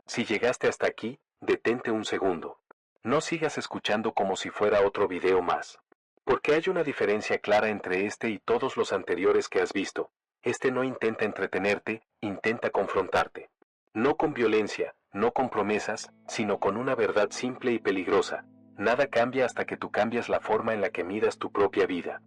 Si llegaste hasta aquí, detente un segundo. No sigas escuchando como si fuera otro video más. Porque hay una diferencia clara entre este y todos los anteriores que has visto. Este no intenta entretenerte, intenta confrontarte. No con violencia, no con promesas, sino con una verdad simple y peligrosa. Nada cambia hasta que tú cambias la forma en la que miras tu propia vida.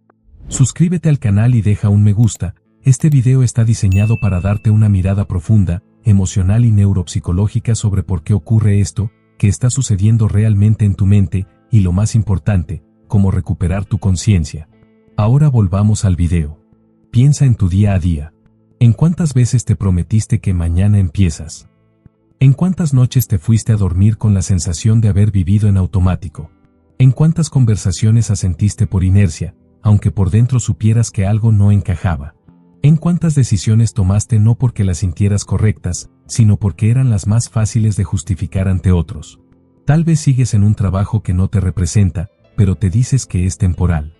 Suscríbete al canal y deja un me gusta. Este video está diseñado para darte una mirada profunda, emocional y neuropsicológica sobre por qué ocurre esto, qué está sucediendo realmente en tu mente, y lo más importante, cómo recuperar tu conciencia. Ahora volvamos al video. Piensa en tu día a día. ¿En cuántas veces te prometiste que mañana empiezas? ¿En cuántas noches te fuiste a dormir con la sensación de haber vivido en automático? ¿En cuántas conversaciones asentiste por inercia, aunque por dentro supieras que algo no encajaba? ¿En cuántas decisiones tomaste no porque las sintieras correctas, sino porque eran las más fáciles de justificar ante otros? Tal vez sigues en un trabajo que no te representa, pero te dices que es temporal.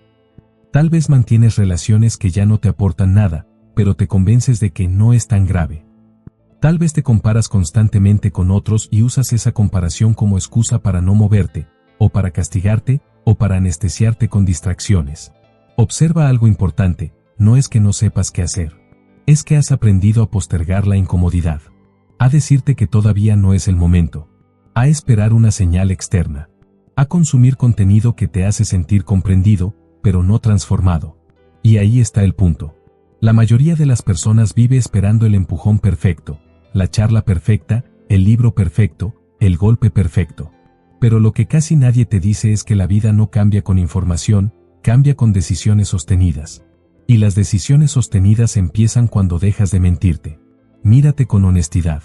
Tal vez mantienes relaciones que ya no te aportan nada, pero te convences de que no es tan grave. Tal vez te comparas constantemente con otros y usas esa comparación como excusa para no moverte, o para castigarte, o para anestesiarte con distracciones. Observa algo importante. No es que no sepas qué hacer. Es que has aprendido a postergar la incomodidad. A decirte que todavía no es el momento. A esperar una señal externa. A consumir contenido que te hace sentir comprendido, pero no transformado. Y ahí está el punto. La mayoría de las personas vive esperando el empujón perfecto, la charla perfecta, el libro perfecto, el golpe perfecto. Pero lo que casi nadie te dice es que la vida no cambia con información, cambia con decisiones sostenidas. Y las decisiones sostenidas empiezan cuando dejas de mentirte. Mírate con honestidad.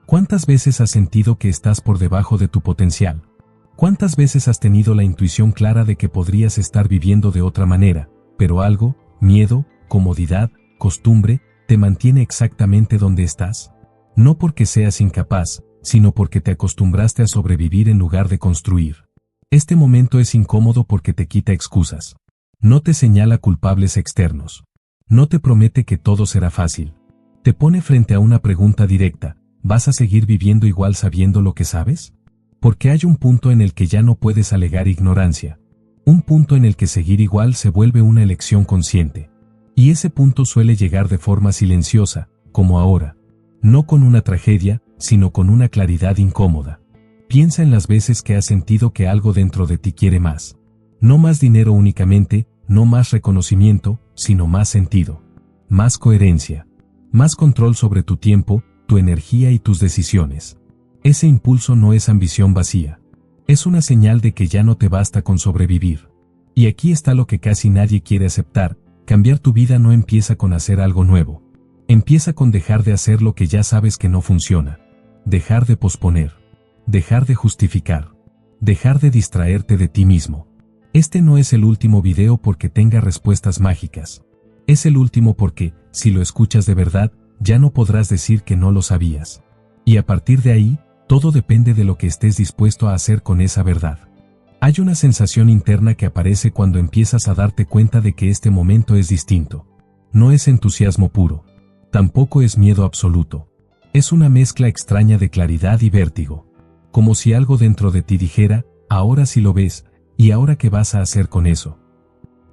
¿Cuántas veces has sentido que estás por debajo de tu potencial? ¿Cuántas veces has tenido la intuición clara de que podrías estar viviendo de otra manera, pero algo, miedo, comodidad, costumbre, te mantiene exactamente donde estás? No porque seas incapaz, sino porque te acostumbraste a sobrevivir en lugar de construir. Este momento es incómodo porque te quita excusas. No te señala culpables externos. No te promete que todo será fácil. Te pone frente a una pregunta directa: ¿vas a seguir viviendo igual sabiendo lo que sabes? Porque hay un punto en el que ya no puedes alegar ignorancia. Un punto en el que seguir igual se vuelve una elección consciente. Y ese punto suele llegar de forma silenciosa, como ahora. No con una tragedia, sino con una claridad incómoda. Piensa en las veces que has sentido que algo dentro de ti quiere más. No más dinero únicamente, no más reconocimiento, sino más sentido. Más coherencia. Más control sobre tu tiempo, tu energía y tus decisiones. Ese impulso no es ambición vacía. Es una señal de que ya no te basta con sobrevivir. Y aquí está lo que casi nadie quiere aceptar: cambiar tu vida no empieza con hacer algo nuevo. Empieza con dejar de hacer lo que ya sabes que no funciona. Dejar de posponer. Dejar de justificar. Dejar de distraerte de ti mismo. Este no es el último video porque tenga respuestas mágicas. Es el último porque, si lo escuchas de verdad, ya no podrás decir que no lo sabías. Y a partir de ahí, todo depende de lo que estés dispuesto a hacer con esa verdad. Hay una sensación interna que aparece cuando empiezas a darte cuenta de que este momento es distinto. No es entusiasmo puro. Tampoco es miedo absoluto. Es una mezcla extraña de claridad y vértigo. Como si algo dentro de ti dijera: ahora sí lo ves, ¿y ahora qué vas a hacer con eso?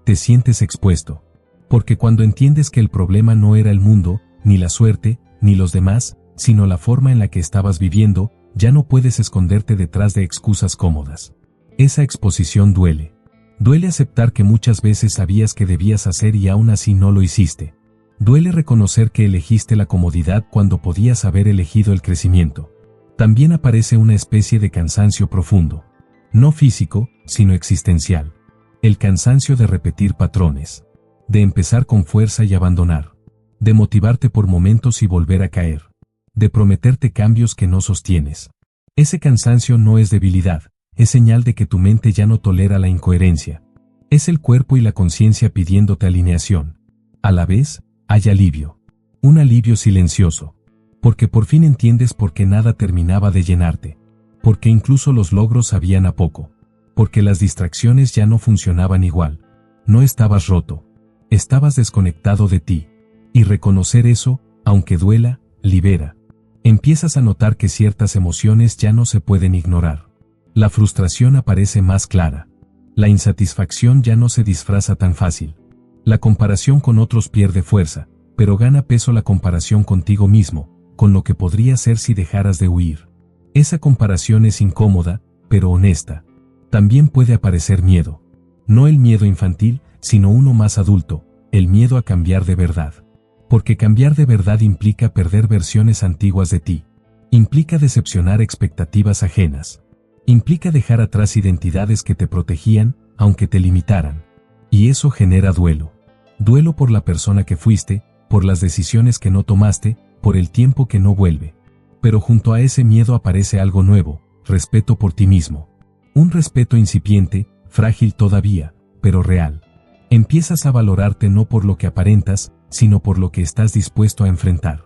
Te sientes expuesto. Porque cuando entiendes que el problema no era el mundo, ni la suerte, ni los demás, sino la forma en la que estabas viviendo, ya no puedes esconderte detrás de excusas cómodas. Esa exposición duele. Duele aceptar que muchas veces sabías que debías hacer y aún así no lo hiciste. Duele reconocer que elegiste la comodidad cuando podías haber elegido el crecimiento. También aparece una especie de cansancio profundo. No físico, sino existencial. El cansancio de repetir patrones. De empezar con fuerza y abandonar. De motivarte por momentos y volver a caer. De prometerte cambios que no sostienes. Ese cansancio no es debilidad, es señal de que tu mente ya no tolera la incoherencia. Es el cuerpo y la conciencia pidiéndote alineación. A la vez, hay alivio. Un alivio silencioso. Porque por fin entiendes por qué nada terminaba de llenarte. Porque incluso los logros sabían a poco. Porque las distracciones ya no funcionaban igual. No estabas roto. Estabas desconectado de ti. Y reconocer eso, aunque duela, libera. Empiezas a notar que ciertas emociones ya no se pueden ignorar. La frustración aparece más clara. La insatisfacción ya no se disfraza tan fácil. La comparación con otros pierde fuerza, pero gana peso la comparación contigo mismo, con lo que podría ser si dejaras de huir. Esa comparación es incómoda, pero honesta. También puede aparecer miedo. No el miedo infantil, sino uno más adulto, el miedo a cambiar de verdad. Porque cambiar de verdad implica perder versiones antiguas de ti. Implica decepcionar expectativas ajenas. Implica dejar atrás identidades que te protegían, aunque te limitaran. Y eso genera duelo. Duelo por la persona que fuiste, por las decisiones que no tomaste, por el tiempo que no vuelve. Pero junto a ese miedo aparece algo nuevo, respeto por ti mismo. Un respeto incipiente, frágil todavía, pero real. Empiezas a valorarte no por lo que aparentas, sino por lo que estás dispuesto a enfrentar.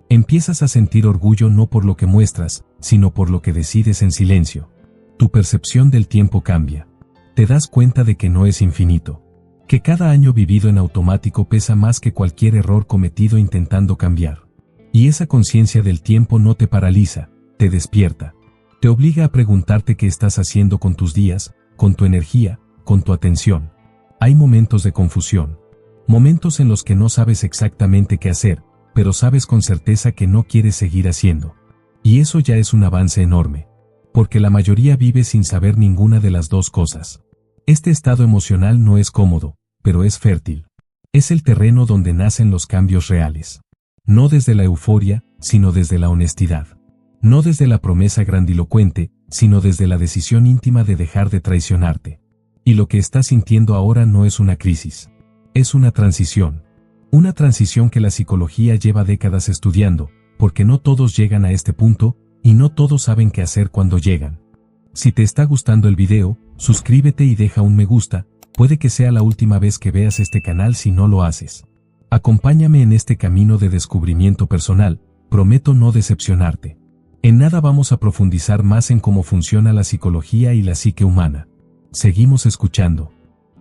Empiezas a sentir orgullo no por lo que muestras, sino por lo que decides en silencio. Tu percepción del tiempo cambia. Te das cuenta de que no es infinito. Que cada año vivido en automático pesa más que cualquier error cometido intentando cambiar. Y esa conciencia del tiempo no te paraliza, te despierta. Te obliga a preguntarte qué estás haciendo con tus días, con tu energía, con tu atención. Hay momentos de confusión. Momentos en los que no sabes exactamente qué hacer, pero sabes con certeza que no quieres seguir haciendo. Y eso ya es un avance enorme. Porque la mayoría vive sin saber ninguna de las dos cosas. Este estado emocional no es cómodo, pero es fértil. Es el terreno donde nacen los cambios reales. No desde la euforia, sino desde la honestidad. No desde la promesa grandilocuente, sino desde la decisión íntima de dejar de traicionarte. Y lo que estás sintiendo ahora no es una crisis. Es una transición. Una transición que la psicología lleva décadas estudiando, porque no todos llegan a este punto, y no todos saben qué hacer cuando llegan. Si te está gustando el video, suscríbete y deja un me gusta, puede que sea la última vez que veas este canal si no lo haces. Acompáñame en este camino de descubrimiento personal, prometo no decepcionarte. En nada vamos a profundizar más en cómo funciona la psicología y la psique humana. Seguimos escuchando.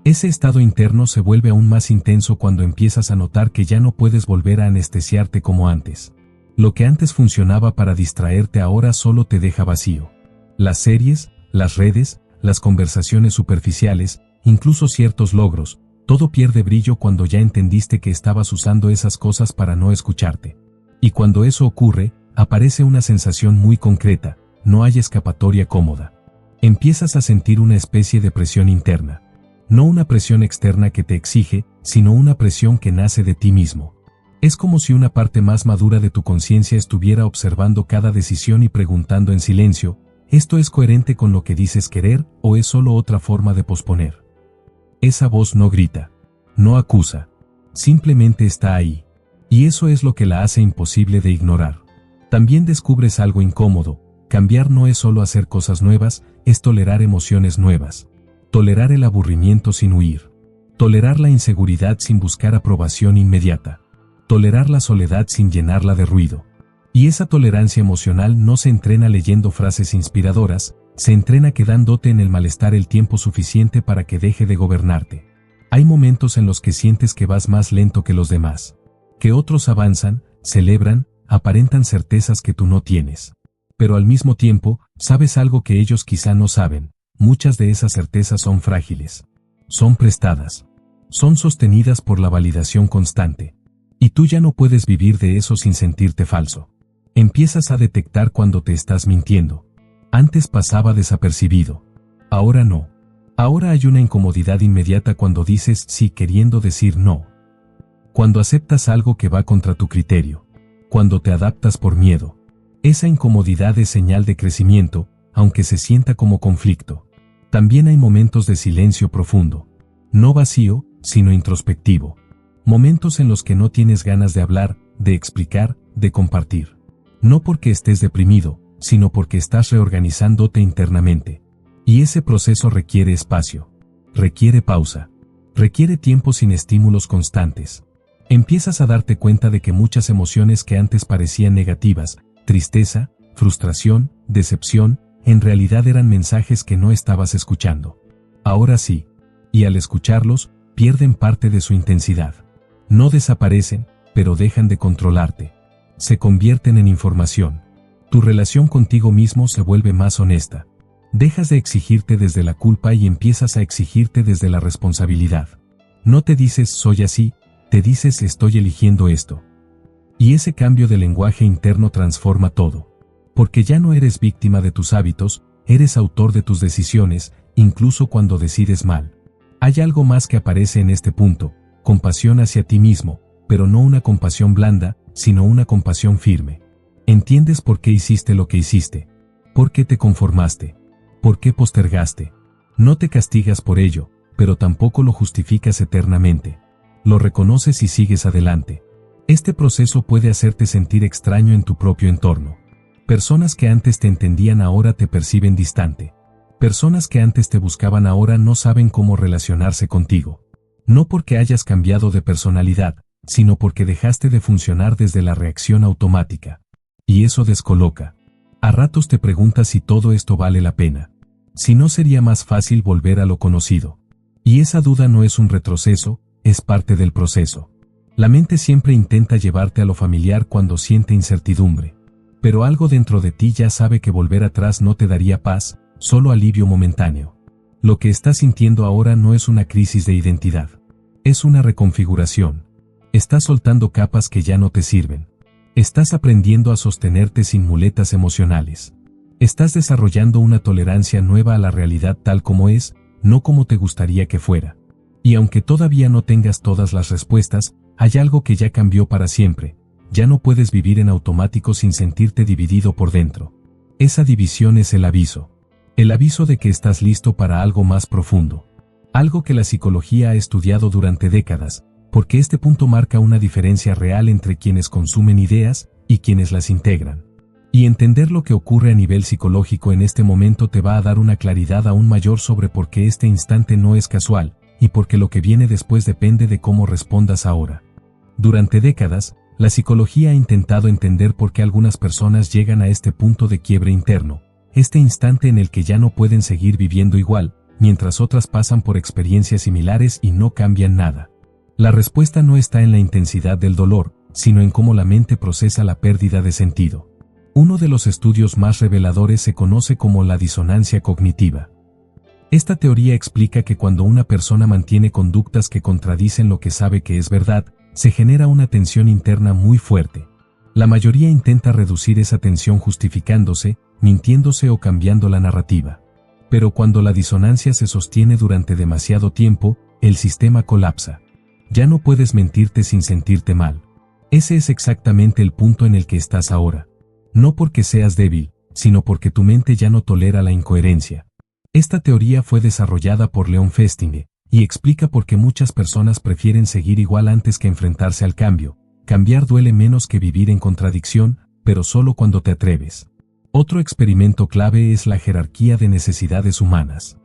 Ese estado interno se vuelve aún más intenso cuando empiezas a notar que ya no puedes volver a anestesiarte como antes. Lo que antes funcionaba para distraerte ahora solo te deja vacío. Las series, las redes, las conversaciones superficiales, incluso ciertos logros, todo pierde brillo cuando ya entendiste que estabas usando esas cosas para no escucharte. Y cuando eso ocurre, aparece una sensación muy concreta, no hay escapatoria cómoda. Empiezas a sentir una especie de presión interna. No una presión externa que te exige, sino una presión que nace de ti mismo. Es como si una parte más madura de tu conciencia estuviera observando cada decisión y preguntando en silencio, ¿esto es coherente con lo que dices querer o es solo otra forma de posponer? Esa voz no grita, no acusa, simplemente está ahí. Y eso es lo que la hace imposible de ignorar. También descubres algo incómodo, cambiar no es solo hacer cosas nuevas, es tolerar emociones nuevas. Tolerar el aburrimiento sin huir. Tolerar la inseguridad sin buscar aprobación inmediata. Tolerar la soledad sin llenarla de ruido. Y esa tolerancia emocional no se entrena leyendo frases inspiradoras, se entrena quedándote en el malestar el tiempo suficiente para que deje de gobernarte. Hay momentos en los que sientes que vas más lento que los demás. Que otros avanzan, celebran, aparentan certezas que tú no tienes. Pero al mismo tiempo, sabes algo que ellos quizá no saben. Muchas de esas certezas son frágiles. Son prestadas. Son sostenidas por la validación constante. Y tú ya no puedes vivir de eso sin sentirte falso. Empiezas a detectar cuando te estás mintiendo. Antes pasaba desapercibido. Ahora no. Ahora hay una incomodidad inmediata cuando dices sí queriendo decir no. Cuando aceptas algo que va contra tu criterio. Cuando te adaptas por miedo. Esa incomodidad es señal de crecimiento, aunque se sienta como conflicto. También hay momentos de silencio profundo. No vacío, sino introspectivo. Momentos en los que no tienes ganas de hablar, de explicar, de compartir. No porque estés deprimido, sino porque estás reorganizándote internamente. Y ese proceso requiere espacio. Requiere pausa. Requiere tiempo sin estímulos constantes. Empiezas a darte cuenta de que muchas emociones que antes parecían negativas, tristeza, frustración, decepción, en realidad eran mensajes que no estabas escuchando. Ahora sí. Y al escucharlos, pierden parte de su intensidad. No desaparecen, pero dejan de controlarte. Se convierten en información. Tu relación contigo mismo se vuelve más honesta. Dejas de exigirte desde la culpa y empiezas a exigirte desde la responsabilidad. No te dices soy así, te dices estoy eligiendo esto. Y ese cambio de lenguaje interno transforma todo. Porque ya no eres víctima de tus hábitos, eres autor de tus decisiones, incluso cuando decides mal. Hay algo más que aparece en este punto, compasión hacia ti mismo, pero no una compasión blanda, sino una compasión firme. Entiendes por qué hiciste lo que hiciste. ¿Por qué te conformaste? ¿Por qué postergaste? No te castigas por ello, pero tampoco lo justificas eternamente. Lo reconoces y sigues adelante. Este proceso puede hacerte sentir extraño en tu propio entorno. Personas que antes te entendían ahora te perciben distante. Personas que antes te buscaban ahora no saben cómo relacionarse contigo. No porque hayas cambiado de personalidad, sino porque dejaste de funcionar desde la reacción automática. Y eso descoloca. A ratos te preguntas si todo esto vale la pena. Si no sería más fácil volver a lo conocido. Y esa duda no es un retroceso, es parte del proceso. La mente siempre intenta llevarte a lo familiar cuando siente incertidumbre. Pero algo dentro de ti ya sabe que volver atrás no te daría paz, solo alivio momentáneo. Lo que estás sintiendo ahora no es una crisis de identidad. Es una reconfiguración. Estás soltando capas que ya no te sirven. Estás aprendiendo a sostenerte sin muletas emocionales. Estás desarrollando una tolerancia nueva a la realidad tal como es, no como te gustaría que fuera. Y aunque todavía no tengas todas las respuestas, hay algo que ya cambió para siempre. Ya no puedes vivir en automático sin sentirte dividido por dentro. Esa división es el aviso. El aviso de que estás listo para algo más profundo. Algo que la psicología ha estudiado durante décadas, porque este punto marca una diferencia real entre quienes consumen ideas y quienes las integran. Y entender lo que ocurre a nivel psicológico en este momento te va a dar una claridad aún mayor sobre por qué este instante no es casual, y porque lo que viene después depende de cómo respondas ahora. Durante décadas, la psicología ha intentado entender por qué algunas personas llegan a este punto de quiebre interno, este instante en el que ya no pueden seguir viviendo igual, mientras otras pasan por experiencias similares y no cambian nada. La respuesta no está en la intensidad del dolor, sino en cómo la mente procesa la pérdida de sentido. Uno de los estudios más reveladores se conoce como la disonancia cognitiva. Esta teoría explica que cuando una persona mantiene conductas que contradicen lo que sabe que es verdad, se genera una tensión interna muy fuerte. La mayoría intenta reducir esa tensión justificándose, mintiéndose o cambiando la narrativa. Pero cuando la disonancia se sostiene durante demasiado tiempo, el sistema colapsa. Ya no puedes mentirte sin sentirte mal. Ese es exactamente el punto en el que estás ahora. No porque seas débil, sino porque tu mente ya no tolera la incoherencia. Esta teoría fue desarrollada por Leon Festinger, y explica por qué muchas personas prefieren seguir igual antes que enfrentarse al cambio. Cambiar duele menos que vivir en contradicción, pero solo cuando te atreves. Otro experimento clave es la jerarquía de necesidades humanas.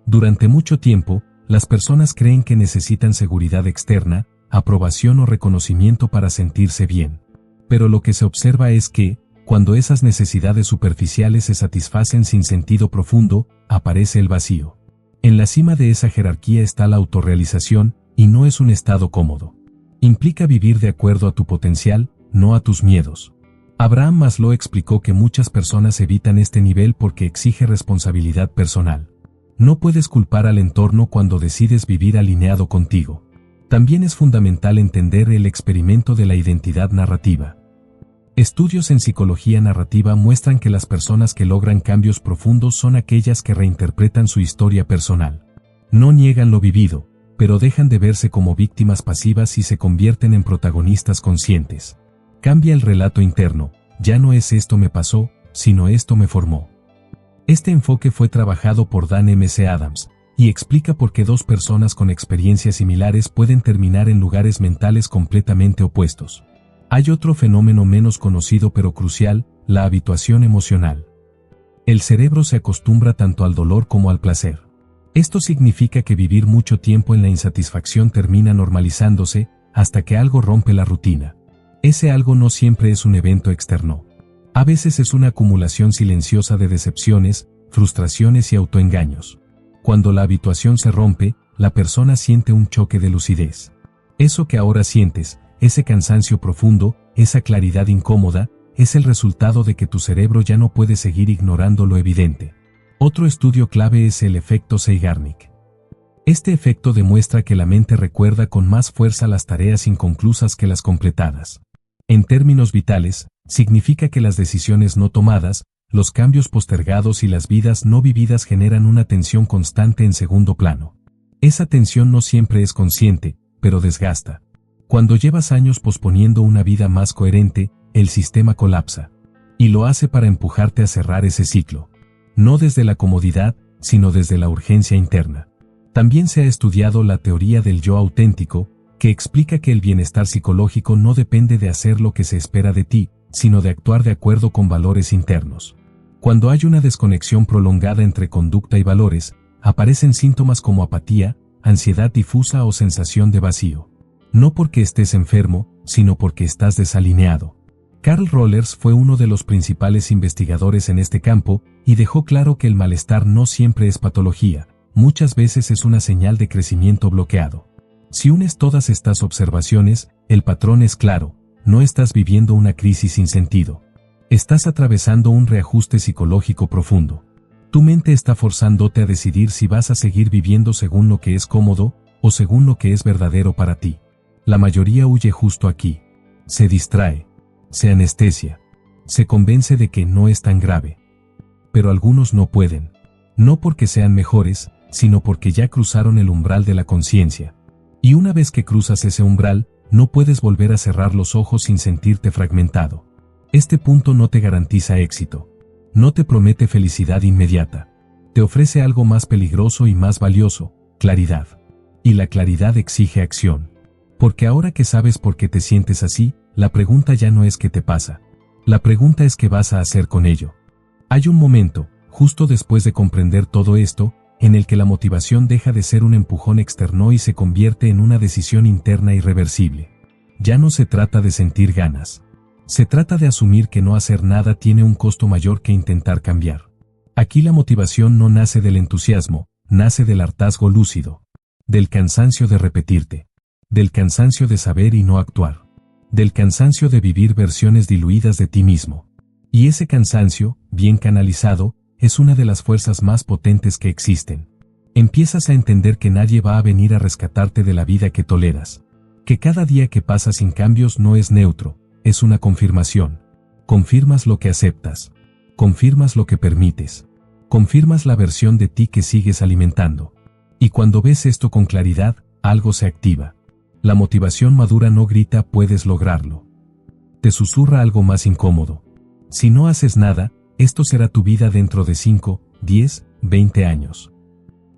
Durante mucho tiempo, las personas creen que necesitan seguridad externa, aprobación o reconocimiento para sentirse bien. Pero lo que se observa es que, cuando esas necesidades superficiales se satisfacen sin sentido profundo, aparece el vacío. En la cima de esa jerarquía está la autorrealización, y no es un estado cómodo. Implica vivir de acuerdo a tu potencial, no a tus miedos. Abraham Maslow explicó que muchas personas evitan este nivel porque exige responsabilidad personal. No puedes culpar al entorno cuando decides vivir alineado contigo. También es fundamental entender el experimento de la identidad narrativa. Estudios en psicología narrativa muestran que las personas que logran cambios profundos son aquellas que reinterpretan su historia personal. No niegan lo vivido, pero dejan de verse como víctimas pasivas y se convierten en protagonistas conscientes. Cambia el relato interno, ya no es esto me pasó, sino esto me formó. Este enfoque fue trabajado por Dan M.C. Adams, y explica por qué dos personas con experiencias similares pueden terminar en lugares mentales completamente opuestos. Hay otro fenómeno menos conocido pero crucial, la habituación emocional. El cerebro se acostumbra tanto al dolor como al placer. Esto significa que vivir mucho tiempo en la insatisfacción termina normalizándose, hasta que algo rompe la rutina. Ese algo no siempre es un evento externo. A veces es una acumulación silenciosa de decepciones, frustraciones y autoengaños. Cuando la habituación se rompe, la persona siente un choque de lucidez. Eso que ahora sientes, ese cansancio profundo, esa claridad incómoda, es el resultado de que tu cerebro ya no puede seguir ignorando lo evidente. Otro estudio clave es el efecto Zeigarnik. Este efecto demuestra que la mente recuerda con más fuerza las tareas inconclusas que las completadas. En términos vitales, significa que las decisiones no tomadas, los cambios postergados y las vidas no vividas generan una tensión constante en segundo plano. Esa tensión no siempre es consciente, pero desgasta. Cuando llevas años posponiendo una vida más coherente, el sistema colapsa. Y lo hace para empujarte a cerrar ese ciclo. No desde la comodidad, sino desde la urgencia interna. También se ha estudiado la teoría del yo auténtico, que explica que el bienestar psicológico no depende de hacer lo que se espera de ti, sino de actuar de acuerdo con valores internos. Cuando hay una desconexión prolongada entre conducta y valores, aparecen síntomas como apatía, ansiedad difusa o sensación de vacío. No porque estés enfermo, sino porque estás desalineado. Carl Rollers fue uno de los principales investigadores en este campo, y dejó claro que el malestar no siempre es patología, muchas veces es una señal de crecimiento bloqueado. Si unes todas estas observaciones, el patrón es claro, no estás viviendo una crisis sin sentido. Estás atravesando un reajuste psicológico profundo. Tu mente está forzándote a decidir si vas a seguir viviendo según lo que es cómodo, o según lo que es verdadero para ti. La mayoría huye justo aquí. Se distrae. Se anestesia. Se convence de que no es tan grave. Pero algunos no pueden. No porque sean mejores, sino porque ya cruzaron el umbral de la conciencia. Y una vez que cruzas ese umbral, no puedes volver a cerrar los ojos sin sentirte fragmentado. Este punto no te garantiza éxito. No te promete felicidad inmediata. Te ofrece algo más peligroso y más valioso, claridad. Y la claridad exige acción. Porque ahora que sabes por qué te sientes así, la pregunta ya no es qué te pasa. La pregunta es qué vas a hacer con ello. Hay un momento, justo después de comprender todo esto, en el que la motivación deja de ser un empujón externo y se convierte en una decisión interna irreversible. Ya no se trata de sentir ganas. Se trata de asumir que no hacer nada tiene un costo mayor que intentar cambiar. Aquí la motivación no nace del entusiasmo, nace del hartazgo lúcido. Del cansancio de repetirte. Del cansancio de saber y no actuar. Del cansancio de vivir versiones diluidas de ti mismo. Y ese cansancio, bien canalizado, es una de las fuerzas más potentes que existen. Empiezas a entender que nadie va a venir a rescatarte de la vida que toleras. Que cada día que pasa sin cambios no es neutro, es una confirmación. Confirmas lo que aceptas. Confirmas lo que permites. Confirmas la versión de ti que sigues alimentando. Y cuando ves esto con claridad, algo se activa. La motivación madura no grita "puedes lograrlo". Te susurra algo más incómodo. Si no haces nada, esto será tu vida dentro de 5, 10, 20 años.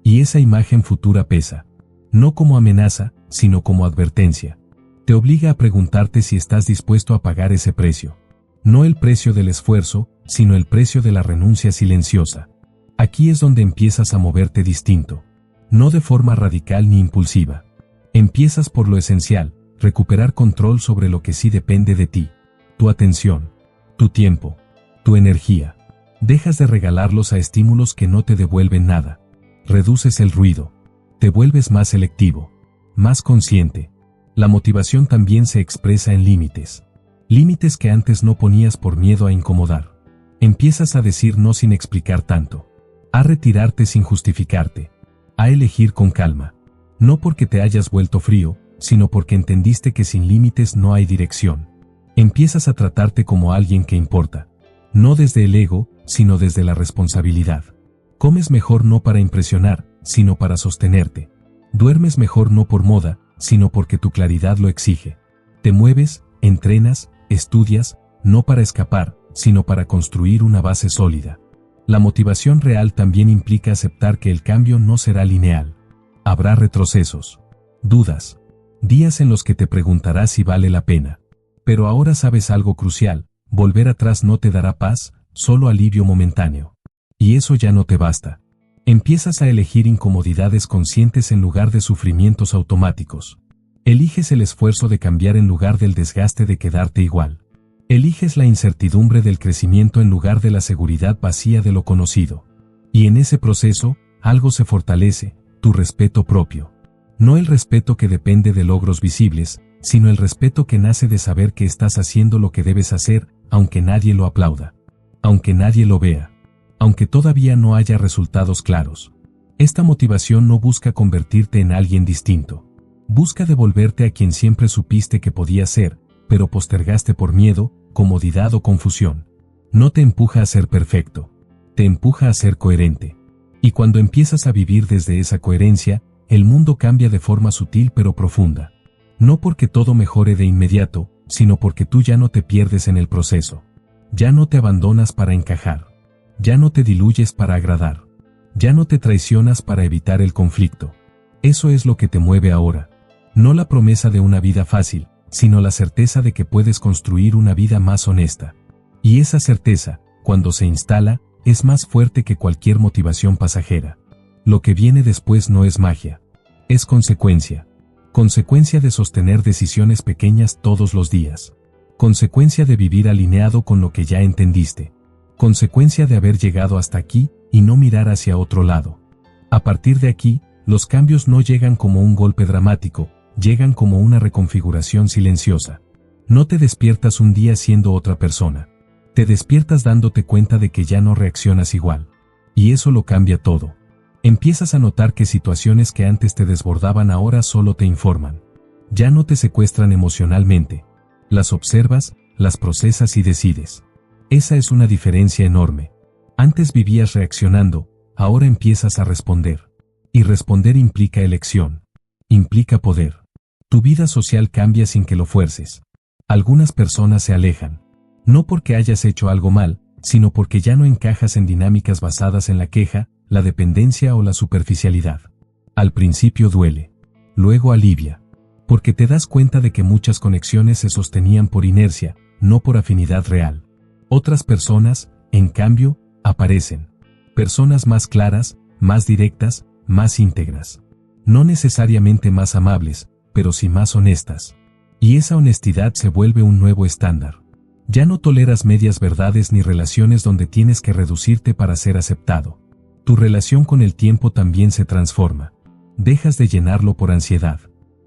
Y esa imagen futura pesa. No como amenaza, sino como advertencia. Te obliga a preguntarte si estás dispuesto a pagar ese precio. No el precio del esfuerzo, sino el precio de la renuncia silenciosa. Aquí es donde empiezas a moverte distinto. No de forma radical ni impulsiva. Empiezas por lo esencial, recuperar control sobre lo que sí depende de ti. Tu atención. Tu tiempo. Tu energía. Dejas de regalarlos a estímulos que no te devuelven nada. Reduces el ruido. Te vuelves más selectivo. Más consciente. La motivación también se expresa en límites. Límites que antes no ponías por miedo a incomodar. Empiezas a decir no sin explicar tanto. A retirarte sin justificarte. A elegir con calma. No porque te hayas vuelto frío, sino porque entendiste que sin límites no hay dirección. Empiezas a tratarte como alguien que importa. No desde el ego, sino desde la responsabilidad. Comes mejor no para impresionar, sino para sostenerte. Duermes mejor no por moda, sino porque tu claridad lo exige. Te mueves, entrenas, estudias, no para escapar, sino para construir una base sólida. La motivación real también implica aceptar que el cambio no será lineal. Habrá retrocesos, dudas, días en los que te preguntarás si vale la pena. Pero ahora sabes algo crucial, volver atrás no te dará paz, solo alivio momentáneo. Y eso ya no te basta. Empiezas a elegir incomodidades conscientes en lugar de sufrimientos automáticos. Eliges el esfuerzo de cambiar en lugar del desgaste de quedarte igual. Eliges la incertidumbre del crecimiento en lugar de la seguridad vacía de lo conocido. Y en ese proceso, algo se fortalece, tu respeto propio. No el respeto que depende de logros visibles, sino el respeto que nace de saber que estás haciendo lo que debes hacer, aunque nadie lo aplauda, aunque nadie lo vea, aunque todavía no haya resultados claros. Esta motivación no busca convertirte en alguien distinto. Busca devolverte a quien siempre supiste que podías ser, pero postergaste por miedo, comodidad o confusión. No te empuja a ser perfecto. Te empuja a ser coherente. Y cuando empiezas a vivir desde esa coherencia, el mundo cambia de forma sutil pero profunda. No porque todo mejore de inmediato, sino porque tú ya no te pierdes en el proceso. Ya no te abandonas para encajar. Ya no te diluyes para agradar. Ya no te traicionas para evitar el conflicto. Eso es lo que te mueve ahora. No la promesa de una vida fácil, sino la certeza de que puedes construir una vida más honesta. Y esa certeza, cuando se instala, es más fuerte que cualquier motivación pasajera. Lo que viene después no es magia. Es consecuencia. Consecuencia de sostener decisiones pequeñas todos los días. Consecuencia de vivir alineado con lo que ya entendiste. Consecuencia de haber llegado hasta aquí y no mirar hacia otro lado. A partir de aquí, los cambios no llegan como un golpe dramático, llegan como una reconfiguración silenciosa. No te despiertas un día siendo otra persona. Te despiertas dándote cuenta de que ya no reaccionas igual. Y eso lo cambia todo. Empiezas a notar que situaciones que antes te desbordaban ahora solo te informan. Ya no te secuestran emocionalmente. Las observas, las procesas y decides. Esa es una diferencia enorme. Antes vivías reaccionando, ahora empiezas a responder. Y responder implica elección. Implica poder. Tu vida social cambia sin que lo fuerces. Algunas personas se alejan. No porque hayas hecho algo mal, sino porque ya no encajas en dinámicas basadas en la queja, la dependencia o la superficialidad. Al principio duele. Luego alivia. Porque te das cuenta de que muchas conexiones se sostenían por inercia, no por afinidad real. Otras personas, en cambio, aparecen. Personas más claras, más directas, más íntegras. No necesariamente más amables, pero sí más honestas. Y esa honestidad se vuelve un nuevo estándar. Ya no toleras medias verdades ni relaciones donde tienes que reducirte para ser aceptado. Tu relación con el tiempo también se transforma. Dejas de llenarlo por ansiedad.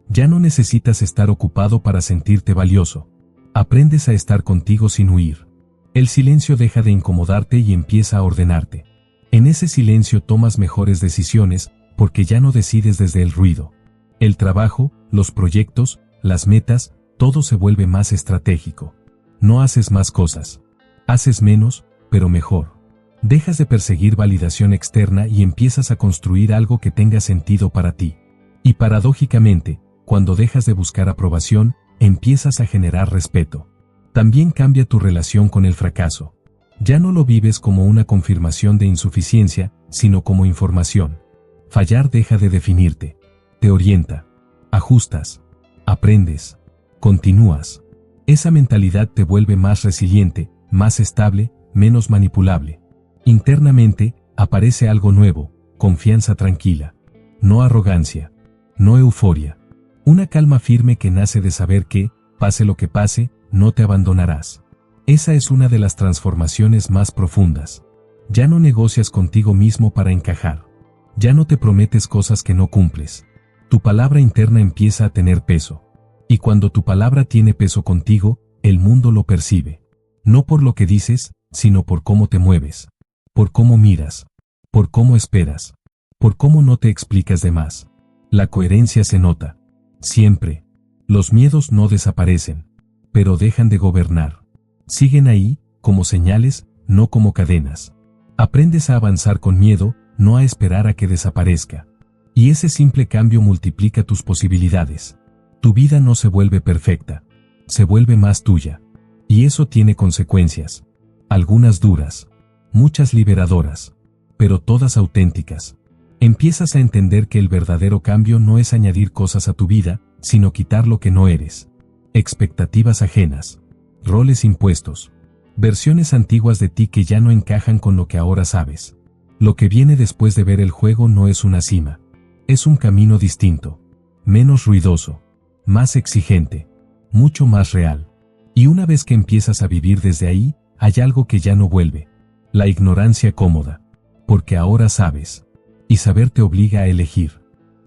Ya no necesitas estar ocupado para sentirte valioso. Aprendes a estar contigo sin huir. El silencio deja de incomodarte y empieza a ordenarte. En ese silencio tomas mejores decisiones, porque ya no decides desde el ruido. El trabajo, los proyectos, las metas, todo se vuelve más estratégico. No haces más cosas. Haces menos, pero mejor. Dejas de perseguir validación externa y empiezas a construir algo que tenga sentido para ti. Y paradójicamente, cuando dejas de buscar aprobación, empiezas a generar respeto. También cambia tu relación con el fracaso. Ya no lo vives como una confirmación de insuficiencia, sino como información. Fallar deja de definirte. Te orienta. Ajustas. Aprendes. Continúas. Esa mentalidad te vuelve más resiliente, más estable, menos manipulable. Internamente, aparece algo nuevo, confianza tranquila. No arrogancia. No euforia. Una calma firme que nace de saber que, pase lo que pase, no te abandonarás. Esa es una de las transformaciones más profundas. Ya no negocias contigo mismo para encajar. Ya no te prometes cosas que no cumples. Tu palabra interna empieza a tener peso. Y cuando tu palabra tiene peso contigo, el mundo lo percibe. No por lo que dices, sino por cómo te mueves. Por cómo miras. Por cómo esperas. Por cómo no te explicas de más. La coherencia se nota. Siempre. Los miedos no desaparecen, pero dejan de gobernar. Siguen ahí, como señales, no como cadenas. Aprendes a avanzar con miedo, no a esperar a que desaparezca. Y ese simple cambio multiplica tus posibilidades. Tu vida no se vuelve perfecta, se vuelve más tuya. Y eso tiene consecuencias. Algunas duras, muchas liberadoras, pero todas auténticas. Empiezas a entender que el verdadero cambio no es añadir cosas a tu vida, sino quitar lo que no eres. Expectativas ajenas, roles impuestos, versiones antiguas de ti que ya no encajan con lo que ahora sabes. Lo que viene después de ver el juego no es una cima. Es un camino distinto, menos ruidoso, más exigente, mucho más real. Y una vez que empiezas a vivir desde ahí, hay algo que ya no vuelve. La ignorancia cómoda. Porque ahora sabes. Y saber te obliga a elegir.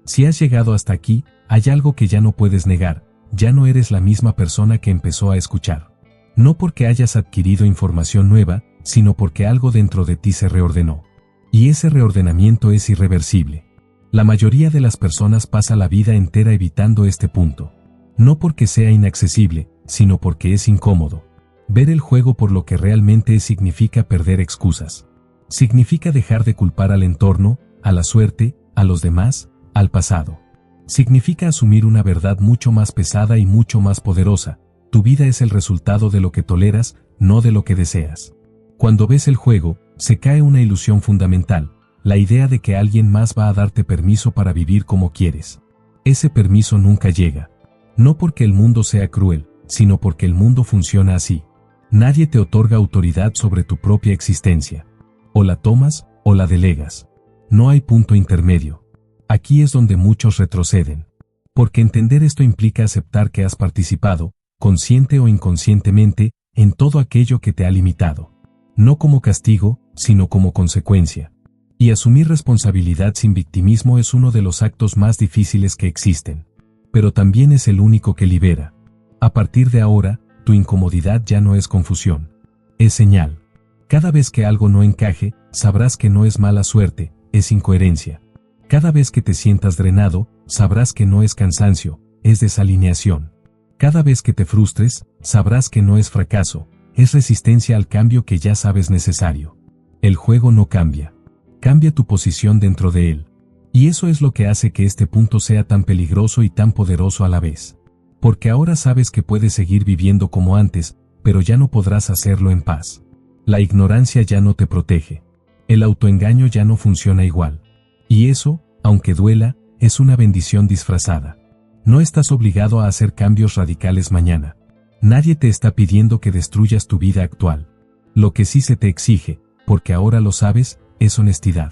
Si has llegado hasta aquí, hay algo que ya no puedes negar, ya no eres la misma persona que empezó a escuchar. No porque hayas adquirido información nueva, sino porque algo dentro de ti se reordenó. Y ese reordenamiento es irreversible. La mayoría de las personas pasa la vida entera evitando este punto. No porque sea inaccesible, sino porque es incómodo. Ver el juego por lo que realmente es significa perder excusas. Significa dejar de culpar al entorno, a la suerte, a los demás, al pasado. Significa asumir una verdad mucho más pesada y mucho más poderosa. Tu vida es el resultado de lo que toleras, no de lo que deseas. Cuando ves el juego, se cae una ilusión fundamental, la idea de que alguien más va a darte permiso para vivir como quieres. Ese permiso nunca llega. No porque el mundo sea cruel, sino porque el mundo funciona así. Nadie te otorga autoridad sobre tu propia existencia. O la tomas, o la delegas. No hay punto intermedio. Aquí es donde muchos retroceden. Porque entender esto implica aceptar que has participado, consciente o inconscientemente, en todo aquello que te ha limitado. No como castigo, sino como consecuencia. Y asumir responsabilidad sin victimismo es uno de los actos más difíciles que existen. Pero también es el único que libera. A partir de ahora, tu incomodidad ya no es confusión. Es señal. Cada vez que algo no encaje, sabrás que no es mala suerte, es incoherencia. Cada vez que te sientas drenado, sabrás que no es cansancio, es desalineación. Cada vez que te frustres, sabrás que no es fracaso, es resistencia al cambio que ya sabes necesario. El juego no cambia. Cambia tu posición dentro de él. Y eso es lo que hace que este punto sea tan peligroso y tan poderoso a la vez. Porque ahora sabes que puedes seguir viviendo como antes, pero ya no podrás hacerlo en paz. La ignorancia ya no te protege. El autoengaño ya no funciona igual. Y eso, aunque duela, es una bendición disfrazada. No estás obligado a hacer cambios radicales mañana. Nadie te está pidiendo que destruyas tu vida actual. Lo que sí se te exige, porque ahora lo sabes, es honestidad.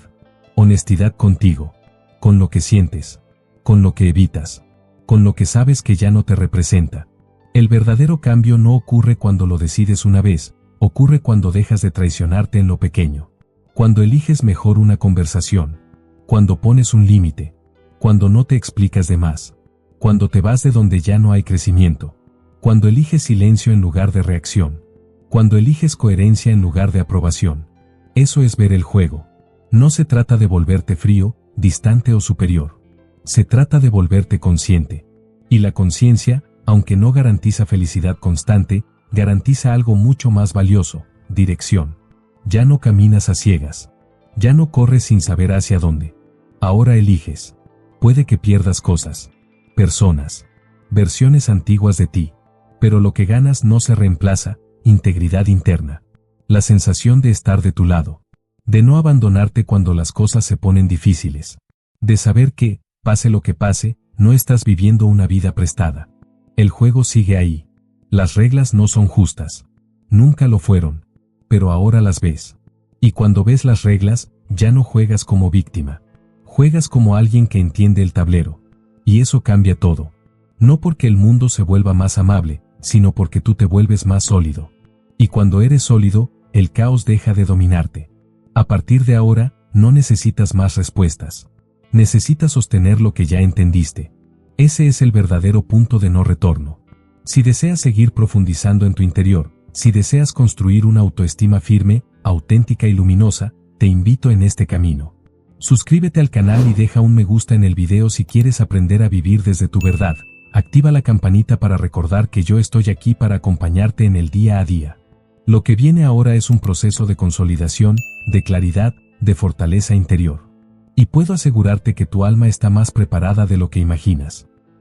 Honestidad contigo. Con lo que sientes. Con lo que evitas. Con lo que sabes que ya no te representa. El verdadero cambio no ocurre cuando lo decides una vez, ocurre cuando dejas de traicionarte en lo pequeño. Cuando eliges mejor una conversación. Cuando pones un límite. Cuando no te explicas de más. Cuando te vas de donde ya no hay crecimiento. Cuando eliges silencio en lugar de reacción. Cuando eliges coherencia en lugar de aprobación. Eso es ver el juego. No se trata de volverte frío, distante o superior. Se trata de volverte consciente. Y la conciencia, aunque no garantiza felicidad constante, garantiza algo mucho más valioso, dirección. Ya no caminas a ciegas. Ya no corres sin saber hacia dónde. Ahora eliges. Puede que pierdas cosas, personas, versiones antiguas de ti. Pero lo que ganas no se reemplaza, integridad interna. La sensación de estar de tu lado. De no abandonarte cuando las cosas se ponen difíciles. De saber que, pase lo que pase, no estás viviendo una vida prestada. El juego sigue ahí. Las reglas no son justas. Nunca lo fueron. Pero ahora las ves. Y cuando ves las reglas, ya no juegas como víctima. Juegas como alguien que entiende el tablero. Y eso cambia todo. No porque el mundo se vuelva más amable, sino porque tú te vuelves más sólido. Y cuando eres sólido, el caos deja de dominarte. A partir de ahora, no necesitas más respuestas. Necesitas sostener lo que ya entendiste. Ese es el verdadero punto de no retorno. Si deseas seguir profundizando en tu interior, si deseas construir una autoestima firme, auténtica y luminosa, te invito en este camino. Suscríbete al canal y deja un me gusta en el video si quieres aprender a vivir desde tu verdad. Activa la campanita para recordar que yo estoy aquí para acompañarte en el día a día. Lo que viene ahora es un proceso de consolidación, de claridad, de fortaleza interior. Y puedo asegurarte que tu alma está más preparada de lo que imaginas.